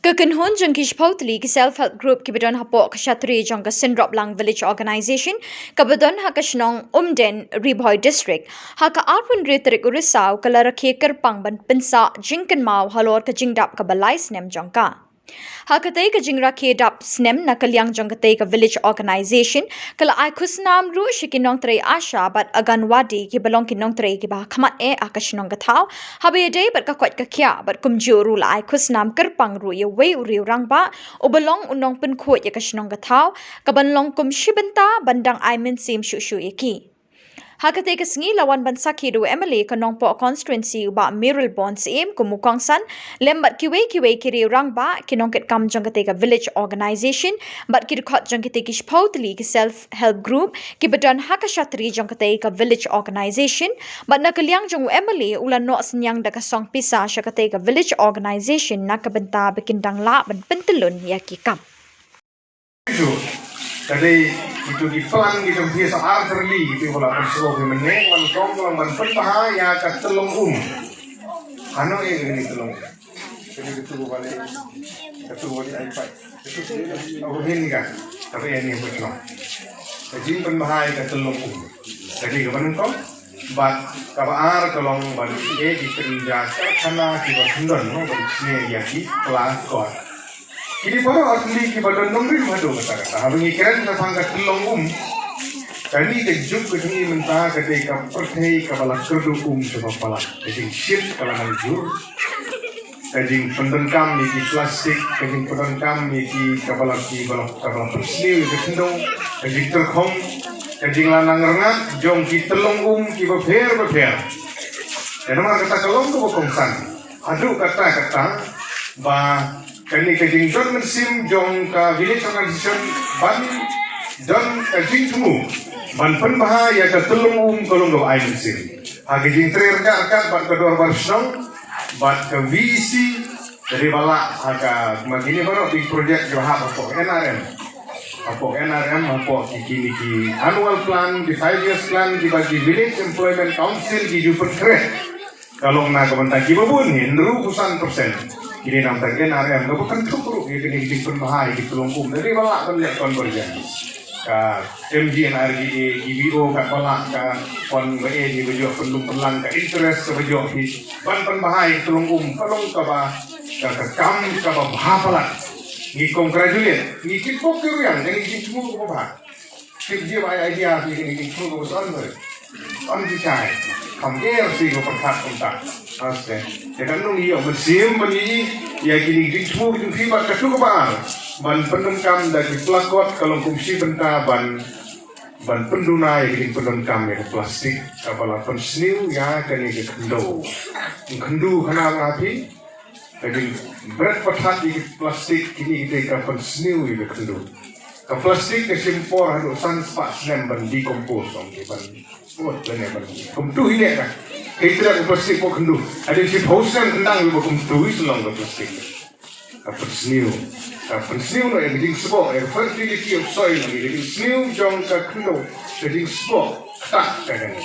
Kynjoh jang ki shpautli ki self-help group ki bidon hapo kshatri jang ka Synroplang village organization ka bidon ha ka Shillong Ribhoi district ha ka arpun ritrik urisaw ka Rakhe kerpang ban pinsa jingkan mau halor ka jingdap ka balai Snem jang ka. Hakatay ka jingra ke dap Snem na kalyang jong katay ka village organization kala ay kusnam ru shikinong tray asha bat aganwadi ki balong kinong tray ki ba kamat akashinong gataw habi day bat kakwat ka kya bat kumju ru la ay kusnam kerpang ru ye way uri rang ba o balong unong pinkot ya kashinong gataw kabanlong kum shibenta bandang ay minsim shushu yaki. Hakatay kasngi lawan bansa kidu Emily kanongpo constituency uba Mirror Bonds im kumukong san lembat kiwe kiri rang ba kinongket kam jangkate ka village organization bat Dkhot jangkate ki shpautli ki self help group ki badan hakashatri jangkate ka village organization bat nakaliang jong Emily ulan no senyang da kasong pisa syakate ka village organization nakabenta bekindang la ban pentelun yakikam. Jadi itu di pelan gitu biasa arterli gitu kalau persoal meneng mantong kalau manfaat bahaya kat telung ano ini telung jadi itu balik iPad itu aku ini kan tapi ini betul jadi bahaya kat telung jadi kapan kau bat kabar tolong balik di kerja karena kita sendiri no balik yaki kelas kau. Kini para asli ki badan nombri madu kata habis ikiran na sangka telong kani ke juk ke ni mentah ke ka perthai ka bala kerdu sebab pala jadi shit kalangan jur jadi pendengkam ni plastik jadi pendengkam ni bala persni ke tendong jadi terkhong jadi lanang rengat jong ki telong ki beber dan nama kata kelong ke bokongsan aduh kata ba kani kajing don mensim jong ka village organization ban don kajing tumu ban pen bahaya ka telung kolong do ai mensim kajing trer ka ban kedua barsong ban ka VC dari bala aga magini baru di project joha apa NRM apa kini annual plan di 5 years plan di bagi village employment council di juper kre kalau na kamantan ki babun hindru pusan persen kini nampak NRM gak bukan cukup ini di berbahaya di pelungkum dari balak banyak kon berjanji ka MG NRGA GBO kat balak ka kon BE di bejo pendung pelang ka interest ka bejo di ban bahaya pelungkum pelung ka ba ka kam ka ba bahapalan ni congratulate ni kipok yang ini semua ko ba tip dia idea ni semua ko son on dicai kam sih ko perkat kontak Aste, jangan nung iyo bersim bani ya kini ditmu itu fibat ketu kebar ban pendengkam dari plakot kalau kumsi benta ban penduna ya kini pendengkam ya plastik kapala pensniu ya kini kendu kana ngapi jadi berat patat di plastik kini kita pensniu ya kendu ka plastik ke simpor hadu sanspa Snem ban dikompos on ke ban buat ban kumtu ini kan itu dah plastik pun kendu. Ada si pausan kendang juga kumtu Shillong ke plastik. Persniu no yang jadi sebab fertility of soil lagi jadi sniu jong ke kendu jadi sebab tak kadang.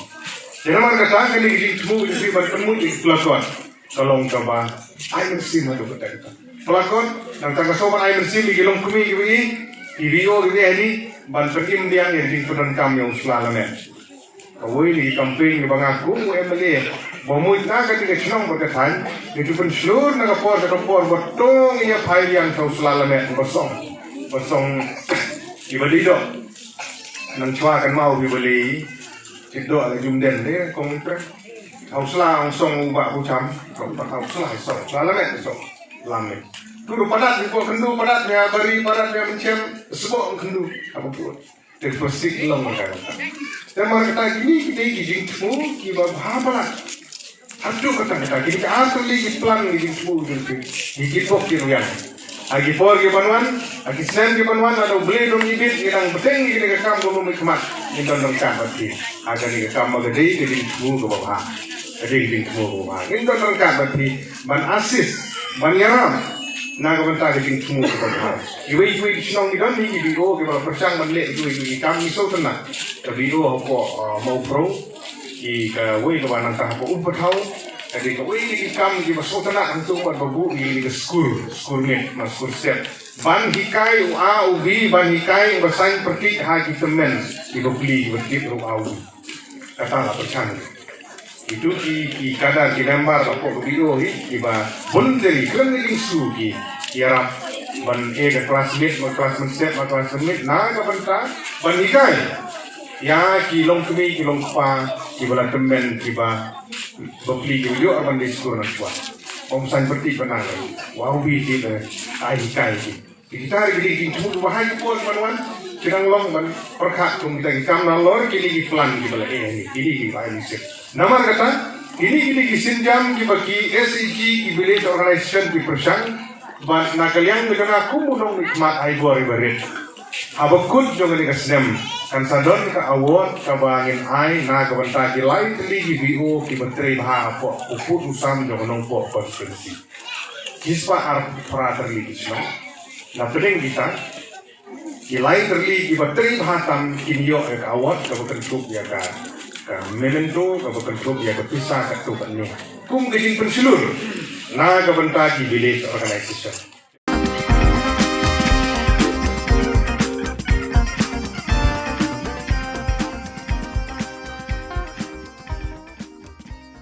Jadi mana kata kali jadi temu jadi bertemu di pelakon. Tolong coba air sim ada betul. Pelakon yang tak kesopan air sim di gelong kumi gini video gini ini ban petim dia yang jadi pendengkam yang selalu Awoi di campaign ni bangaku MLA bamuit na ketika Shillong berkatan itu pun seluruh nakapor betong ia file yang tahu selalamet kosong dibeli dok nan cua kan mau dibeli itu ada jumden ni kontrak tahu selang song ubah ucam tahu selang selalamet lame tu padat di kendu padat ya beri padat ya mencem sebab kendu apa pun terpesik long kata dan mereka ini kita izin semua kita bahapalan hadu kata kita asli di plan izin semua di pok kiruyan agi por ke banwan agi Snem ke banwan ada beli dong ibit yang penting ini ke kam belum ikmat ini dong kam berarti ada ni kam magadi izin semua ke bawah jadi izin semua ke bawah ini dong kam berarti ban asis ban yaram naga benta izin semua ke bawah iwi Shillong ni kan ni video ke bawah persang manlek iwi kami so tenang video apa mau pro i ka wei ka banang ta ko upatau Jadi kau ini kam di masuk tanah antum buat babu ini ke skul ni masuk step. Ban hikai ubi ban hikai bersaing pergi hagi Kmen di beli bertip rumah ubi. Kata lah percaya. Itu di kadar di lembar apa video ini ba bunderi keliling sugi tiarap ban ke classmate step classmate na kapanta ban hikai ya kilong kemi kilong pa di bala Kmen di ba beli video akan di sekolah nak buat. Omsan berarti benar. Wow biti le ai kai ki. Kita hari ini cuma bahai pun teman-teman. Sedang long ban perkat tung kita kam nalor kini ki plan ki bala ini. Ini ki bahai sip. Nama kata ini ki sinjam ki bagi SEG ki village organization ki persang ban nakaliang dengan aku munong nikmat ai bori berit. Abakut jangan ni Snem kan sadon ka awon ka bangin ai na ka banta ki lai tli ki bio ki menteri baha po uput usam jangan nong po konstitusi kispa ar pra terli kisno na pedeng kita ki lai terli ki menteri baha tam Kynjoh ka awon ka bukan trup ya ka memento ka bukan trup ya ka pisah ka tu kan ni kum gejin pensilur na ka banta ki village organization